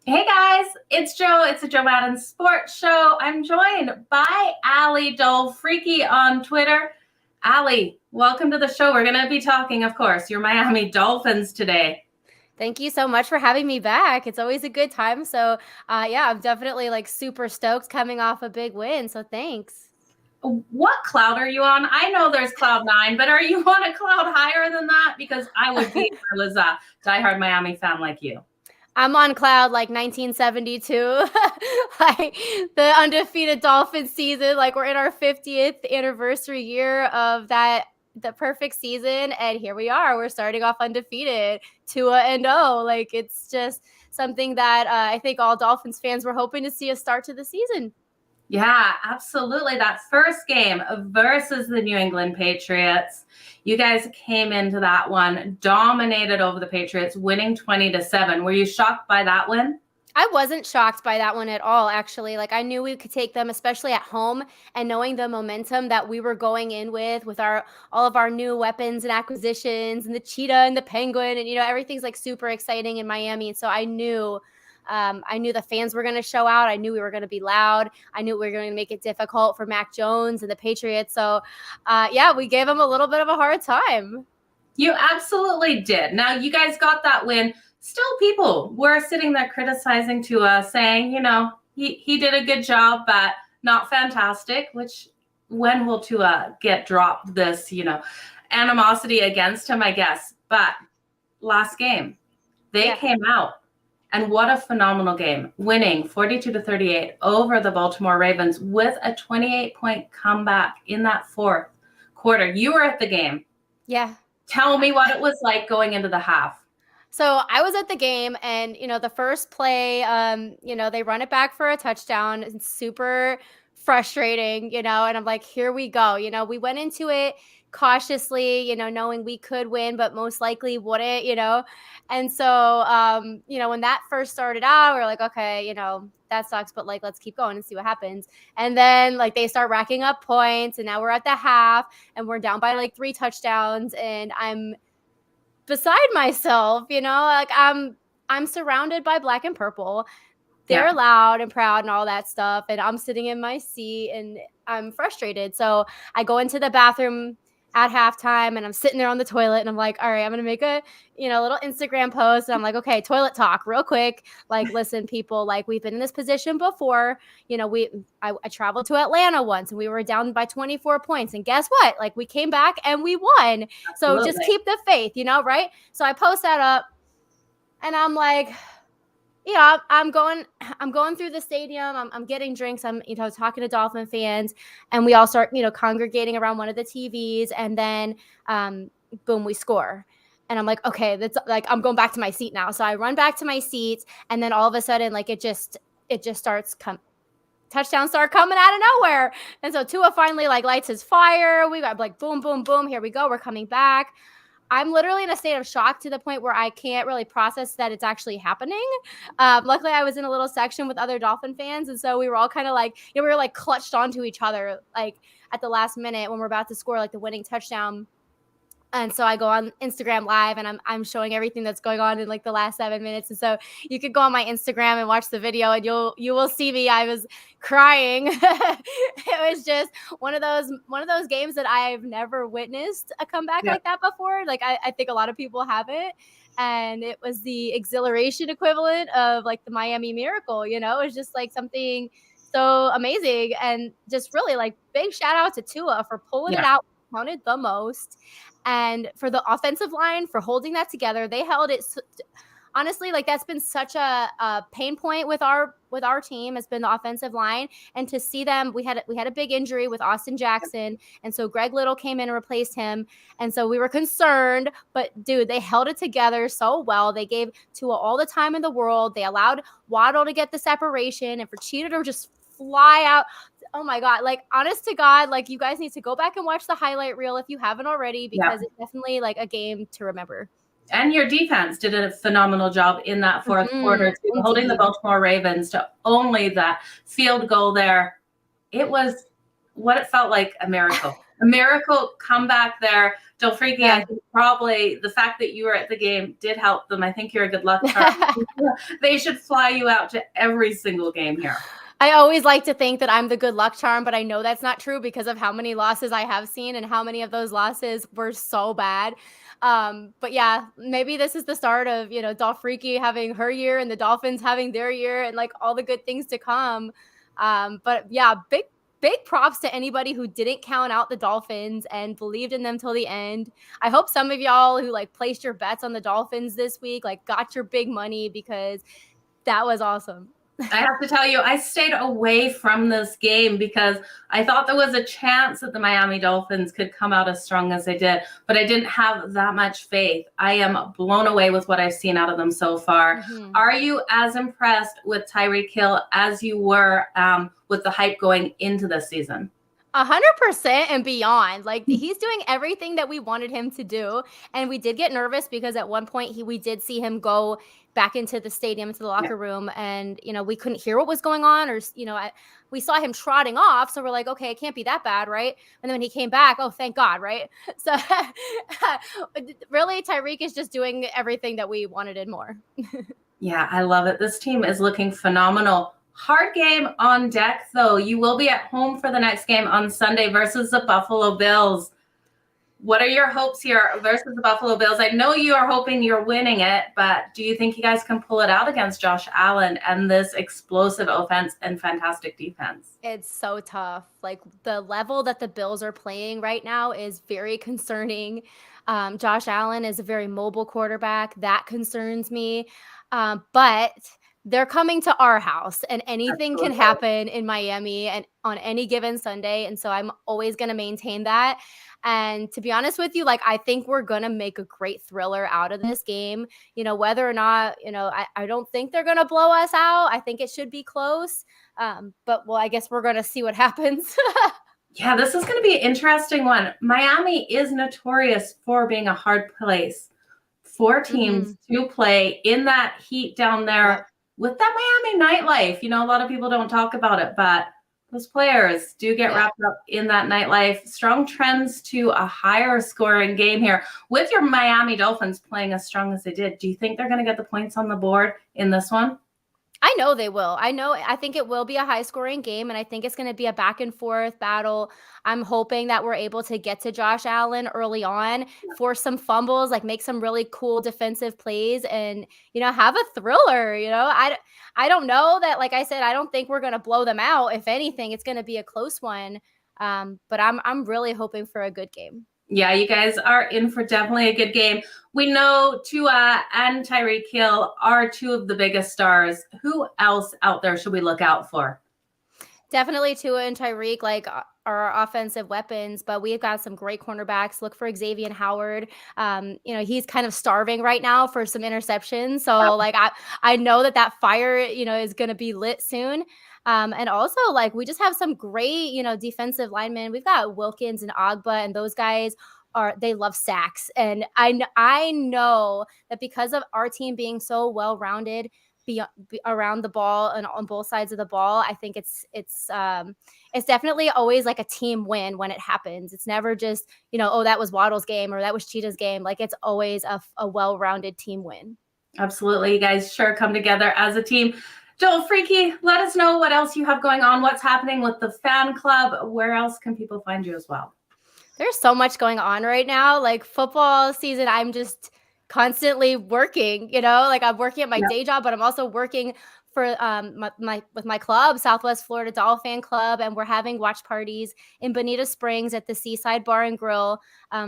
Hey guys, it's Joe. It's a Joe Madden Sports Show. I'm joined by Allie Freaky on Twitter. Allie, welcome to the show. We're going to be talking, of course, your Miami Dolphins today. Thank you so much for having me back. It's always a good time. So, yeah, I'm definitely like super stoked coming off a big win. So, thanks. What cloud are you on? I know there's cloud 9, but are you on a cloud higher than that? Because I would be if I was a diehard Miami fan like you. I'm on cloud like 1972, like the undefeated Dolphins season. Like we're in our 50th anniversary year of that, the perfect season, and here we are. We're starting off undefeated, 2-0. Like it's just something that I think all Dolphins fans were hoping to see a start to the season. Yeah, absolutely. That first game versus the New England Patriots, you guys came into that one, dominated over the Patriots, winning 20-7. Were you shocked by that win? I wasn't shocked by that one at all, actually. Like I knew we could take them, especially at home, and knowing the momentum that we were going in with our all of our new weapons and acquisitions, and the cheetah and the penguin, and everything's like super exciting in Miami. And so I knew the fans were going to show out. I knew we were going to be loud. I knew we were going to make it difficult for Mac Jones and the Patriots. So, yeah, we gave them a little bit of a hard time. You absolutely did. Now, you guys got that win. Still, people were sitting there criticizing Tua, saying, he did a good job, but not fantastic, which when will Tua get dropped this, animosity against him, I guess. But last game, they came out. And what a phenomenal game, winning 42-38 over the Baltimore Ravens with a 28-point comeback in that fourth quarter. You were at the game. Yeah. Tell me what it was like going into the half. So I was at the game, and the first play, they run it back for a touchdown. It's super frustrating, and I'm like, here we go. We went into it cautiously, knowing we could win, but most likely wouldn't, And so, when that first started out, we're like, okay, that sucks, but like, let's keep going and see what happens. And then like they start racking up points, and now we're at the half and we're down by like 3 touchdowns, and I'm beside myself, like I'm surrounded by black and purple. They're loud and proud and all that stuff, and I'm sitting in my seat and I'm frustrated. So I go into the bathroom at halftime, and I'm sitting there on the toilet, and I'm like, all right, I'm gonna make a little Instagram post, and I'm like, okay, toilet talk real quick. Like, listen, people, like we've been in this position before. I traveled to Atlanta once, and we were down by 24 points, and guess what? Like, we came back and we won. So Absolutely. just keep the faith, right? So I post that up, and I'm like, I'm going through the stadium. I'm getting drinks. I'm, talking to Dolphin fans, and we all start, congregating around one of the TVs, and then, boom, we score. And I'm like, okay, that's like, I'm going back to my seat now. So I run back to my seat, and then all of a sudden, like, it just starts touchdowns start coming out of nowhere. And so Tua finally like lights his fire. We got like, boom, boom, boom. Here we go. We're coming back. I'm literally in a state of shock to the point where I can't really process that it's actually happening. Luckily, I was in a little section with other Dolphin fans, and so we were all kind of like, we were like clutched onto each other, like at the last minute when we're about to score like the winning touchdown. And so I go on Instagram Live, and I'm showing everything that's going on in like the last 7 minutes. And so you could go on my Instagram and watch the video, and you will see me. I was crying. It was just one of those games that I've never witnessed a comeback like that before. Like I think a lot of people haven't. And it was the exhilaration equivalent of like the Miami Miracle. It was just like something so amazing, and just really like big shout out to Tua for pulling it out. Counted the most. And for the offensive line, for holding that together, they held it. Honestly, like that's been such a pain point with our team, has been the offensive line. And to see them, we had a big injury with Austin Jackson, and so Greg Little came in and replaced him. And so we were concerned, but dude, they held it together so well. They gave Tua all the time in the world. They allowed Waddle to get the separation, and for Cheetah to just fly out. Oh my God. Like, honest to God, like you guys need to go back and watch the highlight reel if you haven't already, because it's definitely like a game to remember. And your defense did a phenomenal job in that fourth quarter, too, holding the Baltimore Ravens to only that field goal there. It was what it felt like a miracle. A miracle comeback there. Don't freaky. Yeah. I think probably the fact that you were at the game did help them. I think you're a good luck charm. They should fly you out to every single game here. I always like to think that I'm the good luck charm, but I know that's not true because of how many losses I have seen and how many of those losses were so bad. But yeah, maybe this is the start of, Dolphriki having her year and the Dolphins having their year and like all the good things to come. But yeah, big props to anybody who didn't count out the Dolphins and believed in them till the end. I hope some of y'all who like placed your bets on the Dolphins this week, like got your big money because that was awesome. I have to tell you, I stayed away from this game because I thought there was a chance that the Miami Dolphins could come out as strong as they did, but I didn't have that much faith. I am blown away with what I've seen out of them so far. Mm-hmm. Are you as impressed with Tyreek Hill as you were with the hype going into this season? 100% and beyond. Like he's doing everything that we wanted him to do. And we did get nervous because at one point we did see him go back into the stadium, into the locker room, and we couldn't hear what was going on, or we saw him trotting off, so we're like, okay, it can't be that bad, right? And then when he came back, oh, thank God, right? So really, Tyreek is just doing everything that we wanted and more. Yeah, I love it. This team is looking phenomenal. Hard game on deck, though. You will be at home for the next game on Sunday versus the Buffalo Bills. What are your hopes here versus the Buffalo Bills? I know you are hoping you're winning it, but do you think you guys can pull it out against Josh Allen and this explosive offense and fantastic defense? It's so tough. Like the level that the Bills are playing right now is very concerning. Josh Allen is a very mobile quarterback. That concerns me. But they're coming to our house and anything can happen in Miami and on any given Sunday. And so I'm always going to maintain that. And to be honest with you, like, I think we're going to make a great thriller out of this game, whether or not, I don't think they're going to blow us out. I think it should be close. But I guess we're going to see what happens. Yeah, this is going to be an interesting one. Miami is notorious for being a hard place for teams to play in that heat down there with that Miami nightlife. A lot of people don't talk about it, but those players do get wrapped up in that nightlife. Strong trends to a higher scoring game here. With your Miami Dolphins playing as strong as they did, do you think they're going to get the points on the board in this one? I know they will. I think it will be a high scoring game, and I think it's going to be a back and forth battle. I'm hoping that we're able to get to Josh Allen early on, force some fumbles, like make some really cool defensive plays and, have a thriller. I don't know that, like I said, I don't think we're going to blow them out. If anything, it's going to be a close one. But I'm really hoping for a good game. Yeah, you guys are in for definitely a good game. We know Tua and Tyreek Hill are two of the biggest stars. Who else out there should we look out for? Definitely Tua and Tyreek, like our offensive weapons, but we've got some great cornerbacks. Look for Xavier Howard. He's kind of starving right now for some interceptions. So like I know that fire, is going to be lit soon. And also like we just have some great, defensive linemen. We've got Wilkins and Agba, and those guys they love sacks. And I know that because of our team being so well-rounded, around the ball and on both sides of the ball, I think it's definitely always like a team win when it happens. It's never just, that was Waddle's game or that was Cheetah's game. Like it's always a well-rounded team win. Absolutely. You guys sure come together as a team. Dolphriki, let us know what else you have going on. What's happening with the fan club? Where else can people find you as well? There's so much going on right now. Like football season, I'm just constantly working, like I'm working at my day job, but I'm also working for with my club, Southwest Florida Dolphin Club, and we're having watch parties in Bonita Springs at the Seaside Bar and Grill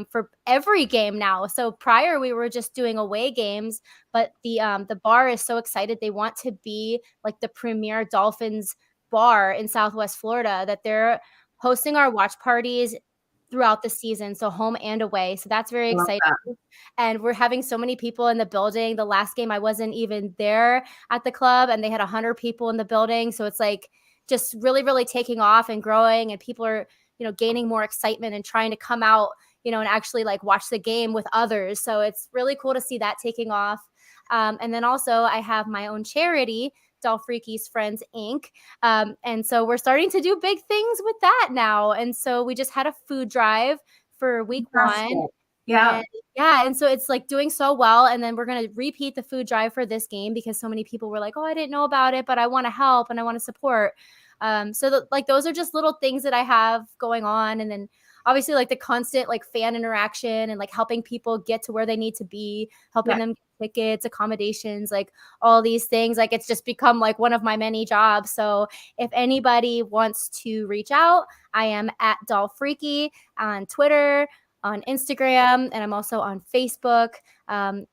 for every game now. So prior we were just doing away games, but the bar is so excited. They want to be like the premier Dolphins bar in Southwest Florida, that they're hosting our watch parties throughout the season, so home and away. So that's very exciting. And we're having so many people in the building. The last game I wasn't even there at the club, and they had 100 people in the building. So it's like just really, really taking off and growing, and people are, gaining more excitement and trying to come out, and actually like watch the game with others. So it's really cool to see that taking off. And then also I have my own charity, Dolphreakies Friends Inc. And so we're starting to do big things with that now. And so we just had a food drive for week Fantastic. 1. Yeah. And yeah, and so it's like doing so well. And then we're going to repeat the food drive for this game because so many people were like, oh, I didn't know about it, but I want to help and I want to support. Like those are just little things that I have going on. And then obviously like the constant like fan interaction and like helping people get to where they need to be, helping them get tickets, accommodations, like all these things. Like it's just become like one of my many jobs. So if anybody wants to reach out, I am at Dolphreaky on Twitter, on Instagram, and I'm also on Facebook. And,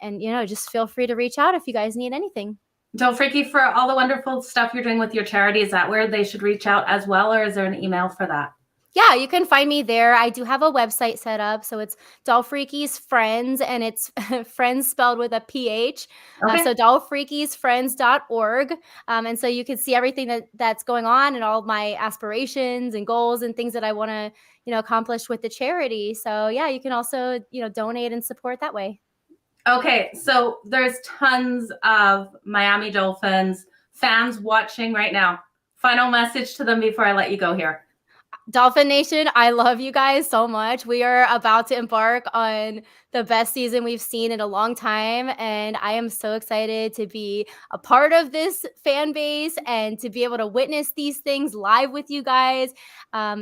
just feel free to reach out if you guys need anything. Dolphreaky, for all the wonderful stuff you're doing with your charity, is that where they should reach out as well, or is there an email for that? Yeah, you can find me there. I do have a website set up. So it's Dolphreakies Friends, and it's friends spelled with a PH. Okay. So dolphreakiesfriends.org. And so you can see everything that's going on and all my aspirations and goals and things that I want to, accomplish with the charity. So yeah, you can also, donate and support that way. Okay, so there's tons of Miami Dolphins fans watching right now. Final message to them before I let you go here. Dolphin Nation, I love you guys so much. We are about to embark on the best season we've seen in a long time. And I am so excited to be a part of this fan base and to be able to witness these things live with you guys.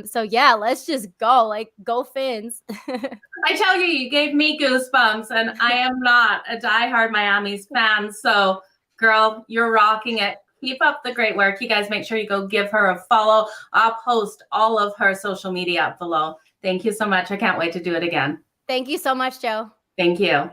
So yeah, let's just go. Like, go Fins. I tell you, you gave me goosebumps, and I am not a diehard Miami's fan. So, girl, you're rocking it. Keep up the great work. You guys make sure you go give her a follow. I'll post all of her social media up below. Thank you so much. I can't wait to do it again. Thank you so much, Joe. Thank you.